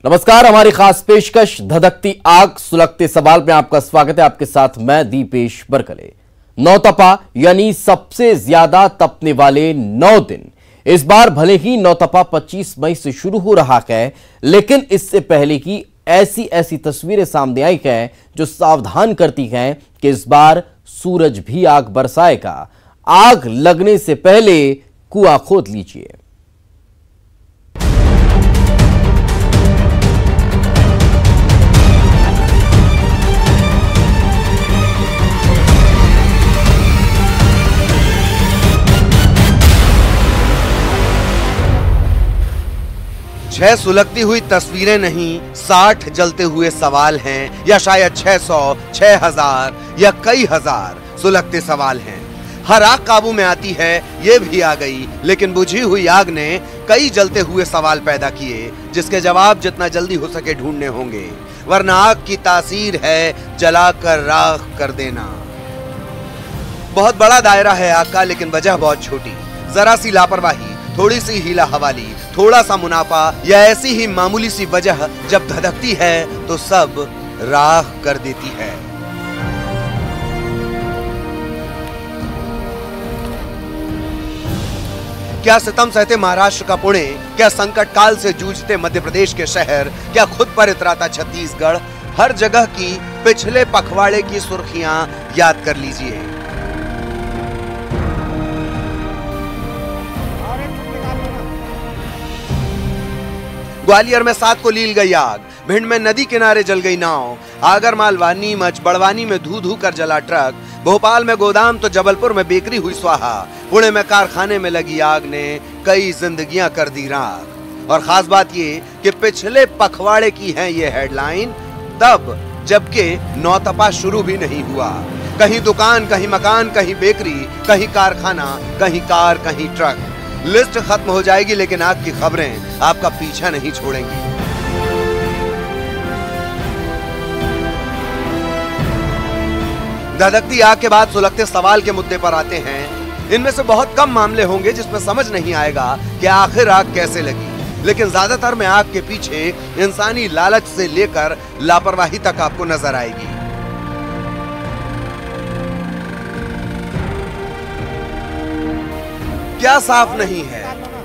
नमस्कार, हमारी खास पेशकश धधकती आग सुलगते सवाल में आपका स्वागत है। आपके साथ मैं दीपेश बरकले। नौतपा यानी सबसे ज्यादा तपने वाले 9 दिन। इस बार भले ही नौतपा 25 मई से शुरू हो रहा है, लेकिन इससे पहले की ऐसी तस्वीरें सामने आई हैं जो सावधान करती हैं कि इस बार सूरज भी आग बरसाएगा। आग लगने से पहले कुआं खोद लीजिए। छह सुलगती हुई तस्वीरें नहीं, 60 जलते हुए सवाल हैं, या शायद 600, 6000 या कई हजार सुलगते सवाल हैं। हर आग काबू में आती है, ये भी आ गई, लेकिन बुझी हुई आग ने कई जलते हुए सवाल पैदा किए, जिसके जवाब जितना जल्दी हो सके ढूंढने होंगे, वरना आग की तासीर है जलाकर राख कर देना। बहुत बड़ा दायरा है आग का, लेकिन वजह बहुत छोटी। जरा सी लापरवाही, थोड़ी सी हीला हवाली, थोड़ा सा मुनाफा या ऐसी ही मामूली सी वजह जब धधकती है तो सब राख कर देती है। क्या सितम सहते महाराष्ट्र का पुणे, क्या संकट काल से जूझते मध्य प्रदेश के शहर, क्या खुद पर इतराता छत्तीसगढ़। हर जगह की पिछले पखवाड़े की सुर्खियां याद कर लीजिए। ग्वालियर में 7 को लील गई आग, भिंड में नदी किनारे जल गई नाव, आगरमालवा, नीमच, बड़वानी में धू धू कर जला ट्रक, भोपाल में गोदाम तो जबलपुर में बेकरी हुई स्वाहा, पुणे में कारखाने में लगी आग ने कई जिंदगियां कर दी राख। और खास बात ये कि पिछले पखवाड़े की है ये हेडलाइन, तब जबकि नौतपा शुरू भी नहीं हुआ। कहीं दुकान, कहीं मकान, कहीं बेकरी, कहीं कारखाना, कहीं कार, कहीं ट्रक। लिस्ट खत्म हो जाएगी, लेकिन आग की खबरें आपका पीछा नहीं छोड़ेंगी। धधकती आग के बाद सुलगते सवाल के मुद्दे पर आते हैं। इनमें से बहुत कम मामले होंगे जिसमें समझ नहीं आएगा कि आखिर आग कैसे लगी, लेकिन ज्यादातर में आग के पीछे इंसानी लालच से लेकर लापरवाही तक आपको नजर आएगी। क्या साफ नहीं है?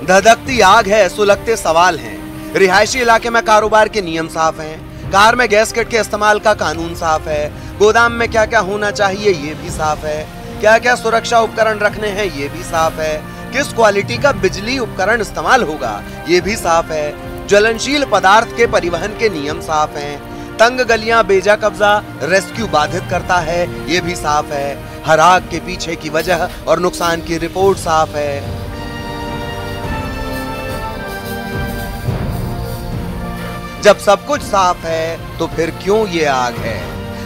धधकती आग है, सुलगते सवाल हैं। रिहायशी इलाके में कारोबार के नियम साफ हैं, कार में गैस किट के इस्तेमाल का कानून साफ है, गोदाम में क्या क्या होना चाहिए ये भी साफ है, क्या क्या सुरक्षा उपकरण रखने हैं ये भी साफ है, किस क्वालिटी का बिजली उपकरण इस्तेमाल होगा ये भी साफ है, ज्वलनशील पदार्थ के परिवहन के नियम साफ हैं, तंग गलियां बेजा कब्जा रेस्क्यू बाधित करता है ये भी साफ है, हर आग के पीछे की वजह और नुकसान की रिपोर्ट साफ है। जब सब कुछ साफ है तो फिर क्यों ये आग है?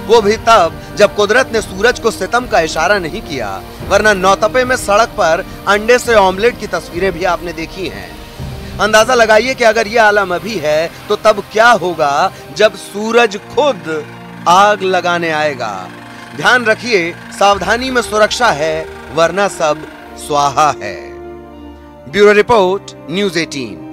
वो भी तब जब कुदरत ने सूरज को सितम का इशारा नहीं किया, वरना नौतपे में सड़क पर अंडे से ऑमलेट की तस्वीरें भी आपने देखी हैं। अंदाजा लगाइए कि अगर ये आलम अभी है तो तब क्या होगा जब सूरज खुद आग लगाने आएगा। ध्यान रखिए, सावधानी में सुरक्षा है, वरना सब स्वाहा है। Bureau report, news 18।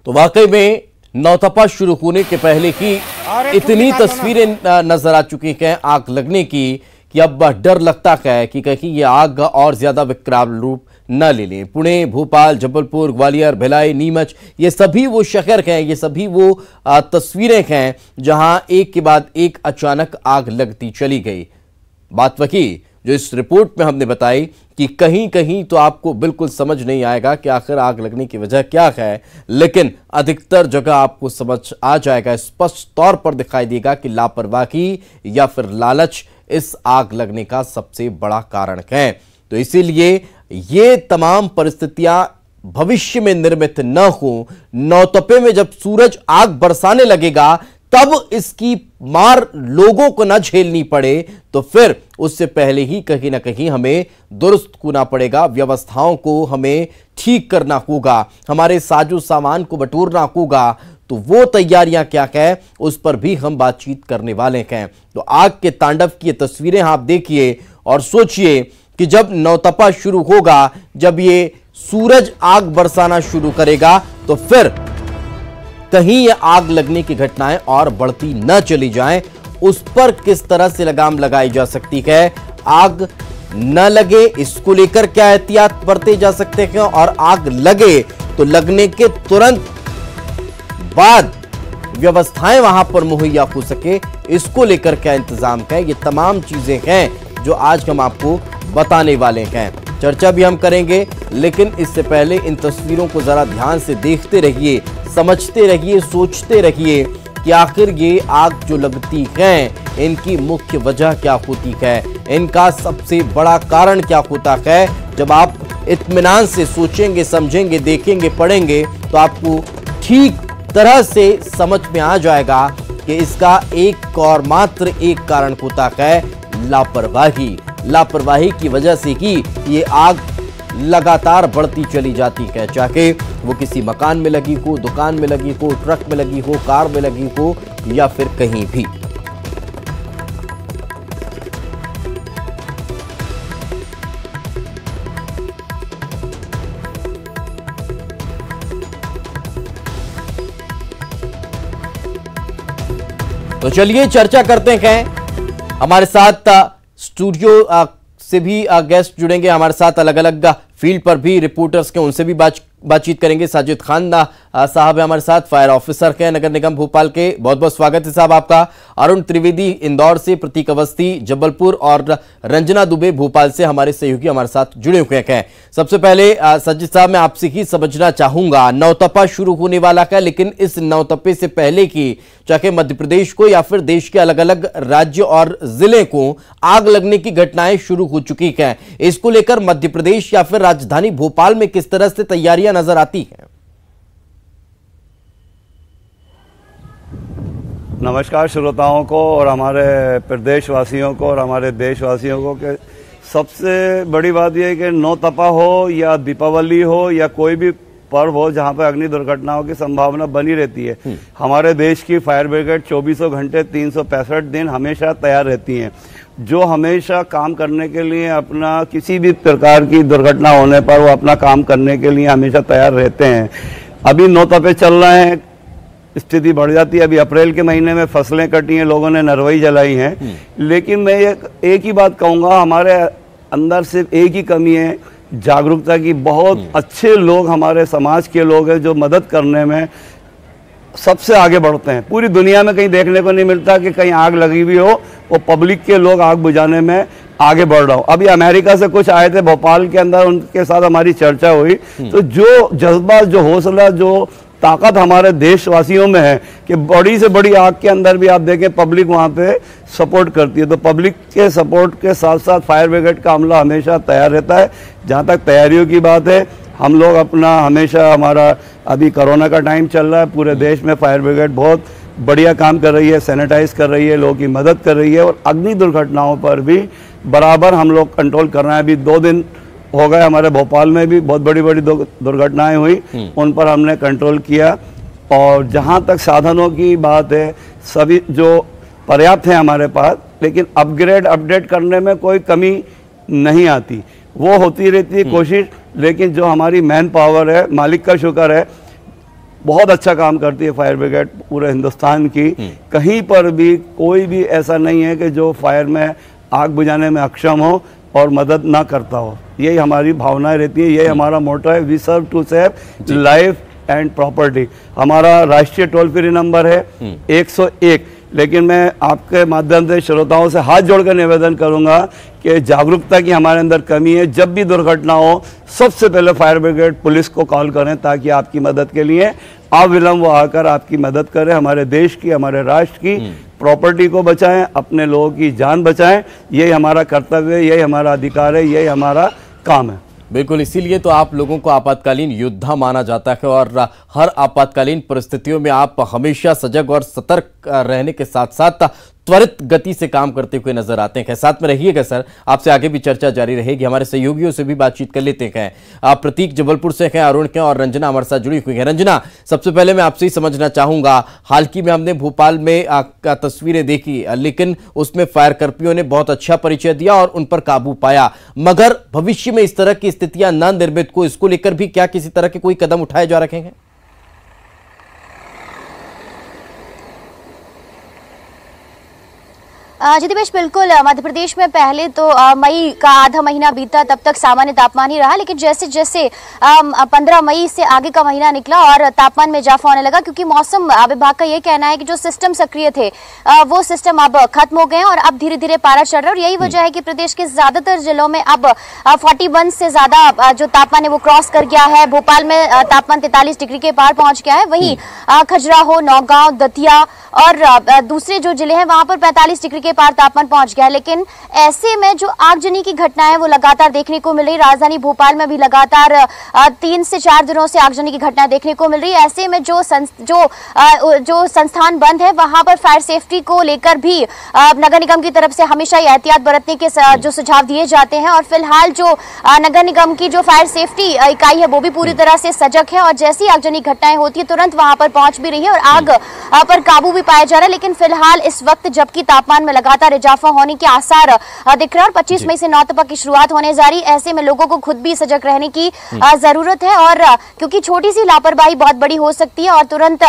तो वाकई में नौतपा शुरू होने के पहले ही इतनी तस्वीरें नजर आ चुकी हैं आग लगने की कि अब डर लगता है कि कहीं ये आग और ज्यादा विकराल रूप न ले लें। पुणे, भोपाल, जबलपुर, ग्वालियर, भिलाई, नीमच, ये सभी वो शहर हैं, ये सभी वो तस्वीरें हैं जहां एक के बाद एक अचानक आग लगती चली गई। बात वही जो इस रिपोर्ट में हमने बताई कि कहीं कहीं तो आपको बिल्कुल समझ नहीं आएगा कि आखिर आग लगने की वजह क्या है, लेकिन अधिकतर जगह आपको समझ आ जाएगा, स्पष्ट तौर पर दिखाई देगा कि लापरवाही या फिर लालच इस आग लगने का सबसे बड़ा कारण है। तो इसीलिए ये तमाम परिस्थितियां भविष्य में निर्मित न हो। नौतपे में जब सूरज आग बरसाने लगेगा तब इसकी मार लोगों को न झेलनी पड़े, तो फिर उससे पहले ही कहीं ना कहीं हमें दुरुस्त करना पड़ेगा, व्यवस्थाओं को हमें ठीक करना होगा, हमारे साजो सामान को बटोरना होगा। तो वो तैयारियां क्या है उस पर भी हम बातचीत करने वाले हैं। तो आग के तांडव की तस्वीरें आप देखिए और सोचिए कि जब नौतपा शुरू होगा, जब ये सूरज आग बरसाना शुरू करेगा तो फिर कहीं ये आग लगने की घटनाएं और बढ़ती न चली जाएं, उस पर किस तरह से लगाम लगाई जा सकती है, आग न लगे इसको लेकर क्या एहतियात बरते जा सकते हैं, और आग लगे तो लगने के तुरंत बाद व्यवस्थाएं वहां पर मुहैया हो सके, इसको लेकर क्या इंतजाम है, ये तमाम चीजें हैं जो आज हम आपको बताने वाले हैं। चर्चा भी हम करेंगे, लेकिन इससे पहले इन तस्वीरों को जरा ध्यान से देखते रहिए, समझते रहिए, सोचते रहिए कि आखिर ये आग जो लगती है इनकी मुख्य वजह क्या होती है, इनका सबसे बड़ा कारण क्या होता है। जब आप इत्मीनान से सोचेंगे, समझेंगे, देखेंगे, पढ़ेंगे तो आपको ठीक तरह से समझ में आ जाएगा कि इसका एक और मात्र एक कारण होता है लापरवाही। लापरवाही की वजह से ही ये आग लगातार बढ़ती चली जाती है, चाहे वो किसी मकान में लगी हो, दुकान में लगी हो, ट्रक में लगी हो, कार में लगी हो या फिर कहीं भी। तो चलिए चर्चा करते हैं। हमारे साथ स्टूडियो से भी गेस्ट जुड़ेंगे, हमारे साथ अलग अलग फील्ड पर भी रिपोर्टर्स के, उनसे भी बातचीत करेंगे। साजिद खान साहब है हमारे साथ, फायर ऑफिसर के नगर निगम भोपाल के, बहुत बहुत स्वागत है साहब आपका। अरुण त्रिवेदी इंदौर से, प्रतीक अवस्थी जबलपुर और रंजना दुबे भोपाल से हमारे सहयोगी हमारे साथ जुड़े हुए हैं। सबसे पहले साजिद साहब, मैं आपसे ही समझना चाहूंगा, नौतपा शुरू होने वाला है, लेकिन इस नौतपे से पहले की चाहे मध्य प्रदेश को या फिर देश के अलग अलग राज्य और जिले को आग लगने की घटनाएं शुरू हो चुकी हैं। इसको लेकर मध्य प्रदेश या फिर राजधानी भोपाल में किस तरह से तैयारियां नजर आती हैं? नमस्कार श्रोताओं को और हमारे प्रदेशवासियों को और हमारे देशवासियों को कि सबसे बड़ी बात यह है कि नौतपा हो या दीपावली हो या कोई भी पर्व हो जहां पर अग्नि दुर्घटनाओं की संभावना बनी रहती है, हमारे देश की फायर ब्रिगेड 24 घंटे 365 दिन हमेशा तैयार रहती हैं, जो हमेशा काम करने के लिए अपना किसी भी प्रकार की दुर्घटना होने पर वो अपना काम करने के लिए हमेशा तैयार रहते हैं। अभी नौतपे चल रहे हैं, स्थिति बढ़ जाती है। अभी अप्रैल के महीने में फसलें कटी हैं, लोगों ने नरवई जलाई हैं, लेकिन मैं एक ही बात कहूँगा, हमारे अंदर सिर्फ एक ही कमी है, जागरूकता की। बहुत अच्छे लोग हमारे समाज के लोग हैं जो मदद करने में सबसे आगे बढ़ते हैं। पूरी दुनिया में कहीं देखने को नहीं मिलता कि कहीं आग लगी हुई हो वो पब्लिक के लोग आग बुझाने में आगे बढ़ रहा हो। अभी अमेरिका से कुछ आए थे भोपाल के अंदर, उनके साथ हमारी चर्चा हुई, तो जो जज्बा, जो हौसला, जो ताकत हमारे देशवासियों में है कि बड़ी से बड़ी आग के अंदर भी आप देखें पब्लिक वहाँ पे सपोर्ट करती है। तो पब्लिक के सपोर्ट के साथ साथ फायर ब्रिगेड का अमला हमेशा तैयार रहता है। जहाँ तक तैयारियों की बात है, हम लोग अपना हमेशा, हमारा अभी कोरोना का टाइम चल रहा है, पूरे देश में फायर ब्रिगेड बहुत बढ़िया काम कर रही है, सैनिटाइज कर रही है, लोगों की मदद कर रही है, और अग्नि दुर्घटनाओं पर भी बराबर हम लोग कंट्रोल कर रहे हैं। अभी 2 दिन हो गए, हमारे भोपाल में भी बहुत बड़ी बड़ी दुर्घटनाएं हुई, उन पर हमने कंट्रोल किया। और जहां तक साधनों की बात है, सभी जो पर्याप्त हैं हमारे पास, लेकिन अपडेट करने में कोई कमी नहीं आती, वो होती रहती है कोशिश। लेकिन जो हमारी मैन पावर है, मालिक का शुक्र है, बहुत अच्छा काम करती है फायर ब्रिगेड पूरे हिंदुस्तान की। कहीं पर भी कोई भी ऐसा नहीं है कि जो फायर में आग बुझाने में अक्षम हो और मदद ना करता हो। यही हमारी भावनाएं रहती है, यही हमारा मोटो है, we serve to save life and property. हमारा राष्ट्रीय टोल फ्री नंबर है 101। लेकिन मैं आपके माध्यम से श्रोताओं से हाथ जोड़कर निवेदन करूंगा कि जागरूकता की हमारे अंदर कमी है। जब भी दुर्घटना हो, सबसे पहले फायर ब्रिगेड, पुलिस को कॉल करें ताकि आपकी मदद के लिए अविलंब वो आकर आपकी मदद करें। हमारे देश की, हमारे राष्ट्र की प्रॉपर्टी को बचाएं, अपने लोगों की जान बचाएं। यही हमारा कर्तव्य है, यही हमारा अधिकार है, यही हमारा काम है। बिल्कुल, इसीलिए तो आप लोगों को आपातकालीन योद्धा माना जाता है और हर आपातकालीन परिस्थितियों में आप हमेशा सजग और सतर्क रहने के साथ साथ त्वरित गति से काम करते हुए नजर आते हैं। साथ में रहिएगा सर, आपसे आगे भी चर्चा जारी रहेगी। हमारे सहयोगियों से भी बातचीत कर लेते हैं। आप प्रतीक जबलपुर से हैं, अरुण के और रंजना हमारे साथ जुड़ी हुई है। रंजना, सबसे पहले मैं आपसे ही समझना चाहूंगा, हाल ही में हमने भोपाल में तस्वीरें देखी, लेकिन उसमें फायर कर्मियों ने बहुत अच्छा परिचय दिया और उन पर काबू पाया, मगर भविष्य में इस तरह की स्थितियां न निर्मित को, इसको लेकर भी क्या किसी तरह के कोई कदम उठाए जा रखे हैं? जी दिवेश, बिल्कुल। मध्य प्रदेश में पहले तो मई का आधा महीना बीता, तब तक सामान्य तापमान ही रहा, लेकिन जैसे जैसे 15 मई से आगे का महीना निकला और तापमान में इजाफा होने लगा, क्योंकि मौसम विभाग का ये कहना है कि जो सिस्टम सक्रिय थे वो सिस्टम अब खत्म हो गए हैं और अब धीरे धीरे पारा चढ़ रहा है। और यही वजह है कि प्रदेश के ज्यादातर जिलों में अब 41 से ज्यादा जो तापमान है वो क्रॉस कर गया है। भोपाल में तापमान 43 डिग्री के पार पहुंच गया है। वहीं खजुराहो, नौगांव, दतिया और दूसरे जो जिले हैं वहां पर 45 डिग्री के पार तापमान पहुंच गया है। लेकिन ऐसे में जो आगजनी की घटनाएं वो लगातार देखने को मिल रही। राजधानी भोपाल में भी लगातार 3 से 4 दिनों से आगजनी की घटनाएं देखने को मिल रही है। ऐसे में जो संस्थान बंद है वहां पर फायर सेफ्टी को लेकर भी नगर निगम की तरफ से हमेशा ही एहतियात बरतने के जो सुझाव दिए जाते हैं। और फिलहाल जो नगर निगम की जो फायर सेफ्टी इकाई है वो भी पूरी तरह से सजग है और जैसी आगजनी घटनाएं होती है तुरंत वहां पर पहुंच भी रही है और आग पर काबू भी पाया जा रहा है। लेकिन फिलहाल इस वक्त जबकि तापमान में लगातार इजाफा होने के आसार दिख रहे हैं और 25 मई से नौतपा की शुरुआत होने जा रही, ऐसे में लोगों को खुद भी सजग रहने की जरूरत है। और क्योंकि छोटी सी लापरवाही बहुत बड़ी हो सकती है और तुरंत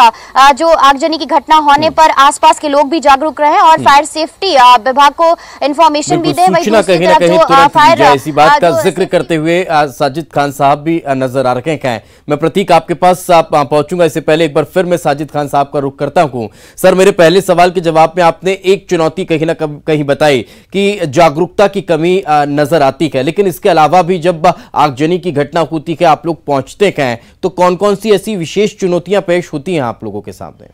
जो आगजनी की घटना होने पर आसपास के लोग भी जागरूक रहे और फायर सेफ्टी विभाग को इंफॉर्मेशन भी दें। वही कहीं ना कहीं तुरंत इसी बात का जिक्र करते हुए साजिद खान साहब भी नजर आ रहे हैं। मैं प्रतीक आपके पास पहुंचूंगा, इससे पहले एक बार फिर मैं साजिद खान साहब का रुख करता हूं। सर, मेरे पहले सवाल के जवाब में आपने एक चुनौती कहीं ना कहीं बताई कि जागरूकता की कमी नजर आती है, लेकिन इसके अलावा भी जब आगजनी की घटना होती है, आप लोग पहुंचते हैं, तो कौन कौन सी ऐसी विशेष चुनौतियां पेश होती हैं आप लोगों के सामने?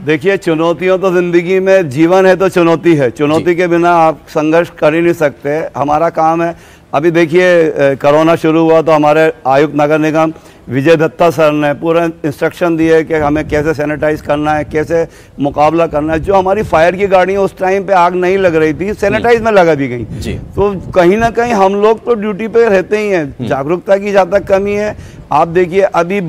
देखिए, चुनौतियों तो जिंदगी में जीवन है तो चुनौती है, चुनौती के बिना आप संघर्ष कर ही नहीं सकते। हमारा काम है, अभी देखिए कोरोना शुरू हुआ तो हमारे आयुक्त नगर निगम विजय दत्ता सर ने पूरा इंस्ट्रक्शन दिए कि हमें कैसे सैनिटाइज करना है, कैसे मुकाबला करना है। जो हमारी फायर की गाड़ियाँ उस टाइम पे आग नहीं लग रही थी, सैनिटाइज में लगा दी गई। तो कहीं ना कहीं हम लोग तो ड्यूटी पे रहते ही हैं, जागरूकता की जहाँ तक कमी है। आप देखिए अभी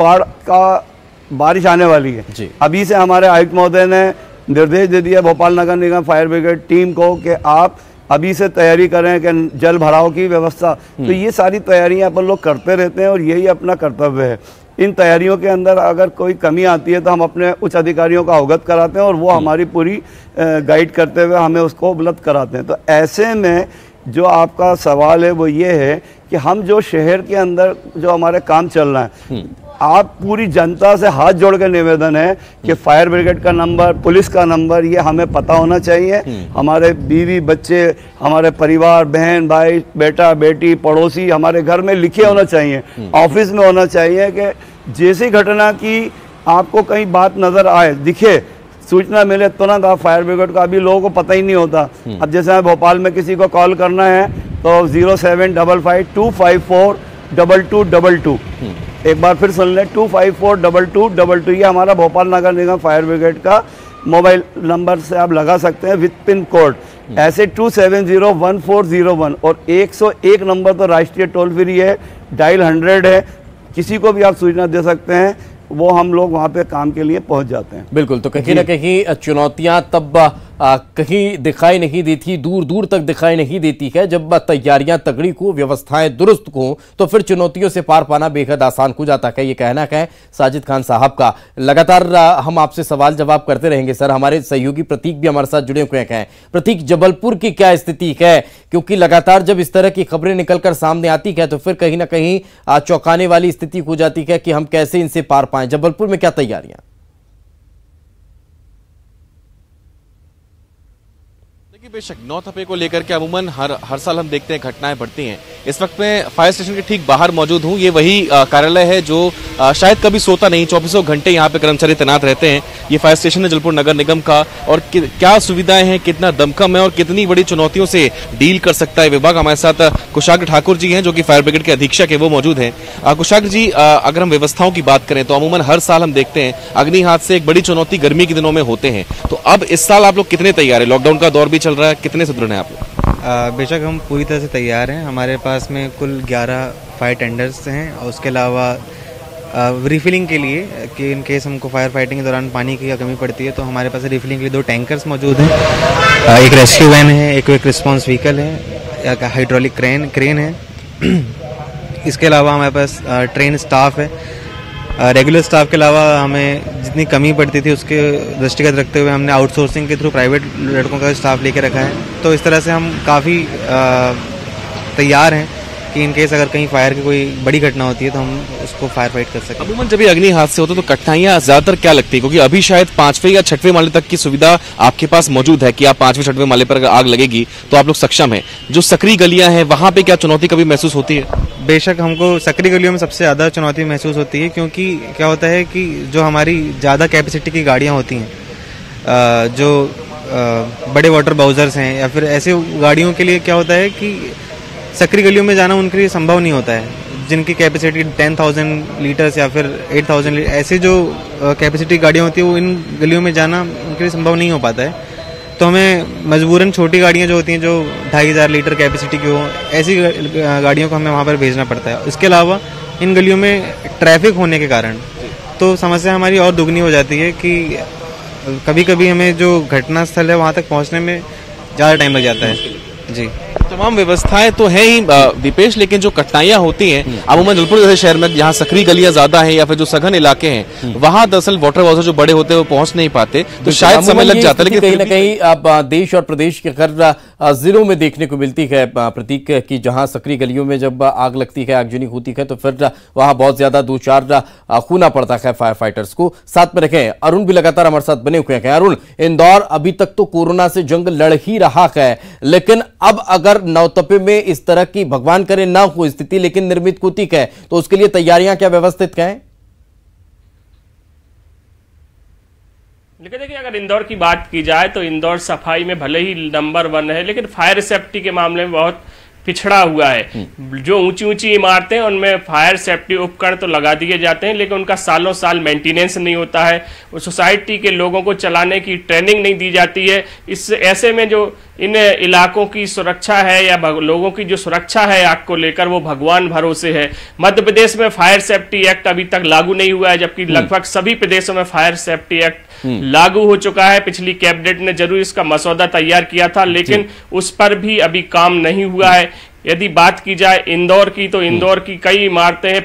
बारिश आने वाली है, अभी से हमारे आयुक्त महोदय ने निर्देश दे दिया भोपाल नगर निगम फायर ब्रिगेड टीम को कि आप अभी से तैयारी करें कि जल भराव की व्यवस्था। तो ये सारी तैयारियां अपन लोग करते रहते हैं और यही अपना कर्तव्य है। इन तैयारियों के अंदर अगर कोई कमी आती है तो हम अपने उच्च अधिकारियों को अवगत कराते हैं और वो हमारी पूरी गाइड करते हुए हमें उसको उपलब्ध कराते हैं। तो ऐसे में जो आपका सवाल है वो ये है कि हम जो शहर के अंदर जो हमारे काम चल रहा है, आप पूरी जनता से हाथ जोड़ कर निवेदन है कि फायर ब्रिगेड का नंबर, पुलिस का नंबर, ये हमें पता होना चाहिए। हमारे बीवी बच्चे, हमारे परिवार, बहन भाई, बेटा बेटी, पड़ोसी हमारे घर में लिखे होना चाहिए, ऑफिस में होना चाहिए कि जैसी घटना की आपको कहीं बात नजर आए, दिखे, सूचना मिले, तुरंत आप फायर ब्रिगेड का, अभी लोगों को पता ही नहीं होता। अब जैसे भोपाल में किसी को कॉल करना है तो 0755-254-2222, एक बार फिर सुन लें, 254-2222, ये हमारा भोपाल नगर निगम फायर ब्रिगेड का मोबाइल नंबर से आप लगा सकते हैं विद पिन कोड। ऐसे 270-1401 और 101 नंबर तो राष्ट्रीय टोल फ्री है, डायल 100 है, किसी को भी आप सूचना दे सकते हैं, वो हम लोग वहाँ पे काम के लिए पहुँच जाते हैं। बिल्कुल, तो कहीं ना कहीं चुनौतियाँ तब कहीं दिखाई नहीं देती, दूर दूर तक दिखाई नहीं देती है। जब तैयारियां तगड़ी हो, व्यवस्थाएं दुरुस्त हो, तो फिर चुनौतियों से पार पाना बेहद आसान हो जाता है। ये कहना है साजिद खान साहब का। लगातार हम आपसे सवाल जवाब करते रहेंगे सर। हमारे सहयोगी प्रतीक भी हमारे साथ जुड़े हुए हैं। प्रतीक, जबलपुर की क्या स्थिति है? क्योंकि लगातार जब इस तरह की खबरें निकलकर सामने आती है तो फिर कहीं ना कहीं चौंकाने वाली स्थिति हो जाती है कि हम कैसे इनसे पार पाएं। जबलपुर में क्या तैयारियां? बेशक नौतपे को लेकर के अमूमन हर साल हम देखते हैं घटनाएं बढ़ती हैं। इस वक्त मैं फायर स्टेशन के ठीक बाहर मौजूद हूं। ये वही कार्यालय है जो शायद कभी सोता नहीं, 24 घंटे यहाँ पे कर्मचारी तैनात रहते हैं। ये फायर स्टेशन है जलपुर नगर निगम का। और क्या सुविधाएं हैं, कितना दमखम है और कितनी बड़ी चुनौतियों से डील कर सकता है विभाग। हमारे साथ कुशाग्र ठाकुर जी हैं जो कि फायर ब्रिगेड के अधीक्षक है, वो मौजूद हैं। कुशाग्र जी, अगर हम व्यवस्थाओं की बात करें तो अमूमन हर साल हम देखते हैं अग्नि हादसे एक बड़ी चुनौती गर्मी के दिनों में होते हैं, तो अब इस साल आप लोग कितने तैयार है? लॉकडाउन का दौर भी चल रहा है, कितने सुदृढ़ हैं आप लोग? बेशक हम पूरी तरह से तैयार हैं। हमारे पास में कुल 11 फायर टेंडर्स हैं और उसके अलावा रिफिलिंग के लिए कि इन केस हमको फायर फाइटिंग के दौरान पानी की कमी पड़ती है तो हमारे पास रिफिलिंग के लिए 2 टैंकर्स मौजूद हैं। एक रेस्क्यू वैन है, एक क्विक रिस्पॉन्स व्हीकल है, एक हाइड्रोलिक क्रेन है। इसके अलावा हमारे पास ट्रेन स्टाफ है। रेगुलर स्टाफ के अलावा हमें जितनी कमी पड़ती थी उसके दृष्टिगत रखते हुए हमने आउटसोर्सिंग के थ्रू प्राइवेट लड़कों का स्टाफ लेके रखा है। तो इस तरह से हम काफ़ी तैयार हैं कि इन केस अगर कहीं फायर की कोई बड़ी घटना होती है तो हम उसको फायर फाइट कर सकें। अमूमन जब ये अग्नि हादसे होते तो कठिनाइयां ज्यादातर क्या लगती है? क्योंकि अभी शायद 5वें या 6वें माले तक की सुविधा आपके पास मौजूद है कि आप 5वें 6वें माले पर अगर आग लगेगी तो आप लोग सक्षम है। जो सकरी गलियां हैं वहां पे क्या चुनौती कभी महसूस होती है? बेशक हमको सकरी गलियों में सबसे ज़्यादा चुनौती महसूस होती है, क्योंकि क्या होता है कि जो हमारी ज़्यादा कैपेसिटी की गाड़ियाँ होती हैं, जो बड़े वाटर बाउजर्स हैं या फिर ऐसे गाड़ियों के लिए क्या होता है कि सकरी गलियों में जाना उनके लिए संभव नहीं होता है। जिनकी कैपेसिटी 10,000 लीटर्स या फिर 8,000 लीटर ऐसे जो कैपेसिटी गाड़ियाँ होती है वो इन गलियों में जाना उनके लिए संभव नहीं हो पाता है। तो हमें मजबूरन छोटी गाड़ियाँ जो होती हैं जो 2,500 लीटर कैपेसिटी की हो, ऐसी गाड़ियों को हमें वहाँ पर भेजना पड़ता है। इसके अलावा इन गलियों में ट्रैफिक होने के कारण तो समस्या हमारी और दुगनी हो जाती है कि कभी कभी हमें जो घटना स्थल है वहाँ तक पहुँचने में ज़्यादा टाइम लग जाता है। जी, तमाम व्यवस्थाएं तो है ही दीपेश, लेकिन जो कठिनाइयां होती हैं अमूमन जलपुर जैसे शहर में जहां सकरी गलियां ज्यादा हैं या फिर जो सघन इलाके हैं वहां दरअसल वाटर बाउजर जो बड़े होते हैं वो पहुंच नहीं पाते, तो शायद समय लग जाता है। लेकिन कहीं ना कहीं अब देश और प्रदेश के हर जिलों में देखने को मिलती है प्रतीक की जहां सकरी गलियों में जब आग लगती है, आगजनी होती है तो फिर वहां बहुत ज्यादा 2-4 खूना पड़ता है फायर फाइटर्स को। साथ में रखें अरुण भी लगातार हमारे साथ बने हुए हैं। अरुण, इंदौर अभी तक तो कोरोना से जंग लड़ ही रहा है, लेकिन अब अगर नौतपे में इस तरह की भगवान करे ना हो स्थिति लेकिन निर्मित होती है तो उसके लिए तैयारियां क्या व्यवस्थित हैं? लेकिन देखिए, अगर इंदौर की बात की जाए तो इंदौर सफाई में भले ही नंबर 1 है लेकिन फायर सेफ्टी के मामले में बहुत पिछड़ा हुआ है। जो ऊंची ऊंची इमारतें उनमें फायर सेफ्टी उपकरण तो लगा दिए जाते हैं लेकिन उनका सालों साल मेंटेनेंस नहीं होता है। सोसाइटी के लोगों को चलाने की ट्रेनिंग नहीं दी जाती है। इस ऐसे में जो इन इलाकों की सुरक्षा है या लोगों की जो सुरक्षा है आग को लेकर वो भगवान भरोसे है। मध्य प्रदेश में फायर सेफ्टी एक्ट अभी तक लागू नहीं हुआ है, जबकि लगभग सभी प्रदेशों में फायर सेफ्टी एक्ट लागू हो चुका है। पिछली कैबिनेट ने जरूर इसका मसौदा तैयार किया था लेकिन उस पर भी अभी काम नहीं हुआ है। यदि बात की जाए इंदौर की तो इंदौर की कई इमारतें हैं,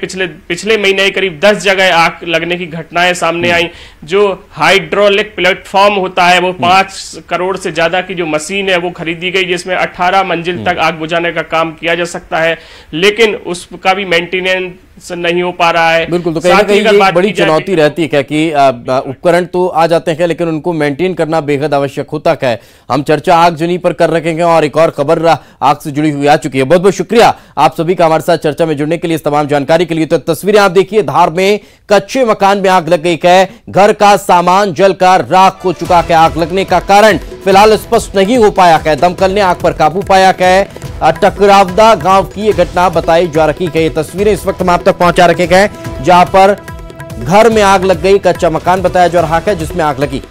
पिछले महीने करीब 10 जगह आग लगने की घटनाएं सामने आई। जो हाइड्रोलिक प्लेटफॉर्म होता है वो 5 करोड़ से ज्यादा की जो मशीन है वो खरीदी गई जिसमें 18 मंजिल तक आग बुझाने का काम किया जा सकता है, लेकिन उसका भी मेंटेनेंस नहीं हो पा रहा है। बिल्कुल, तो कहीं ना कहीं ये बड़ी चुनौती रहती है क्या कि उपकरण तो आ जाते हैं लेकिन उनको मेंटेन करना बेहद आवश्यक होता है। हम चर्चा आगजनी पर कर रखेंगे और एक और खबर आग से जुड़ी हुई आ चुकी है। बहुत बहुत शुक्रिया आप सभी का हमारे साथ चर्चा में जुड़ने के लिए, इस तमाम जानकारी के लिए। तो तस्वीरें आप देखिए, धार में कच्चे मकान में आग लग गई है। घर का सामान जलकर राख हो चुका है। आग लगने का कारण फिलहाल स्पष्ट नहीं हो पाया है। दमकल ने आग पर काबू पाया है। टकरावदा गांव की यह घटना बताई जा रही है। ये तस्वीरें इस वक्त हम आप तक पहुंचा रखे गए जहां पर घर में आग लग गई। कच्चा मकान बताया जा रहा है जिसमें आग लगी।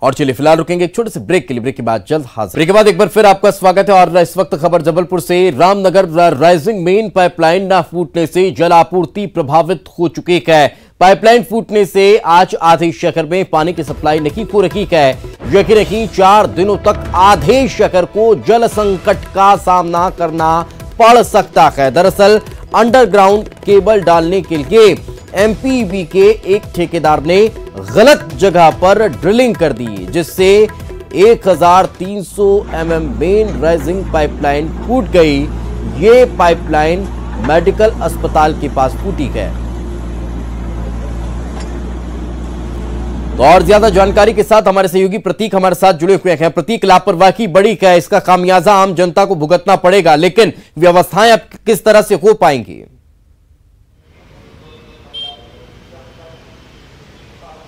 और चलिए फिलहाल रुकेंगे एक छोटे से ब्रेक के लिए। ब्रेक के बाद जल्द हाजिर। ब्रेक के बाद एक बार फिर आपका स्वागत है और इस वक्त खबर जबलपुर से। रामनगर राइजिंग मेन पाइपलाइन न फूटने से जल आपूर्ति प्रभावित हो चुकी है। पाइपलाइन फूटने से आज आधे शहर में पानी की सप्लाई नहीं हो रही है। यकीन रखिए 4 दिनों तक आधे शहर को जल संकट का सामना करना पड़ सकता है। दरअसल अंडरग्राउंड केबल डालने के लिए एमपीबी के एक ठेकेदार ने गलत जगह पर ड्रिलिंग कर दी जिससे 1300 mm मेन राइजिंग पाइपलाइन फूट गई। ये पाइपलाइन मेडिकल अस्पताल के पास फूटी है। तो और ज्यादा जानकारी के साथ हमारे सहयोगी प्रतीक हमारे साथ जुड़े हुए हैं। प्रतीक, लापरवाही बड़ी है, इसका खामियाजा आम जनता को भुगतना पड़ेगा, लेकिन व्यवस्थाएं अब किस तरह से हो पाएंगी?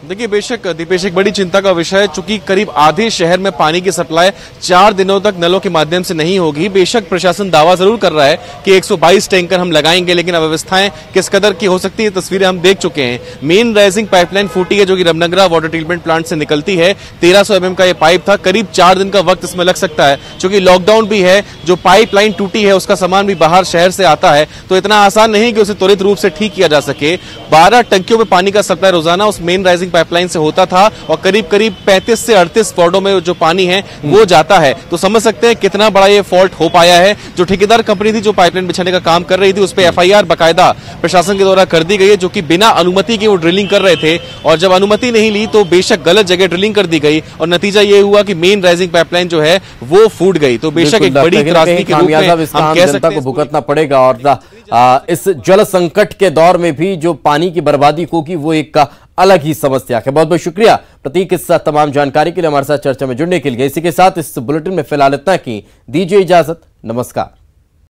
देखिए बेशक दीपेश, एक बड़ी चिंता का विषय है, चूंकि करीब आधे शहर में पानी की सप्लाई 4 दिनों तक नलों के माध्यम से नहीं होगी। बेशक प्रशासन दावा जरूर कर रहा है कि 122 टैंकर हम लगाएंगे, लेकिन अव्यवस्थाएं किस कदर की हो सकती है तस्वीरें हम देख चुके हैं। मेन राइजिंग पाइपलाइन फूटी है जो कि रमनगरा वाटर ट्रीटमेंट प्लांट से निकलती है। 1300 mm का यह पाइप था, करीब 4 दिन का वक्त इसमें लग सकता है। चूंकि लॉकडाउन भी है, जो पाइपलाइन टूटी है उसका सामान भी बाहर शहर से आता है, तो इतना आसान नहीं कि उसे त्वरित रूप से ठीक किया जा सके। 12 टंकियों में पानी का सप्लाई रोजाना उस मेन राइजिंग पाइपलाइन से होता था और करीब 35 से 38 वार्डों में जो पानी है वो जाता है। तो समझ सकते हैं कितना बड़ा ये फॉल्ट हो पाया है। जो ठेकेदार कंपनी थी जो पाइपलाइन बिछाने का काम कर रही थी, उस पर FIR बकायदा प्रशासन के द्वारा कर दी गई है, जो कि बिना अनुमति के वो ड्रिलिंग कर रहे थे। और जब अनुमति नहीं ली तो बेशक गलत जगह ड्रिलिंग कर दी गई और नतीजा ये हुआ कि मेन राइजिंग पाइपलाइन जो है वो फूट गई। तो बेशक एक बड़ी त्रासदी के रूप में हम कह सकते हैं को भुगतना पड़ेगा। और इस जल संकट के दौर में भी जो पानी की बर्बादी होगी वो एक अलग ही समस्या है। बहुत बहुत शुक्रिया प्रतीक इस तमाम जानकारी के लिए हमारे साथ चर्चा में जुड़ने के लिए। इसी के साथ इस बुलेटिन में फिलहाल इतना ही, दीजिए इजाजत, नमस्कार।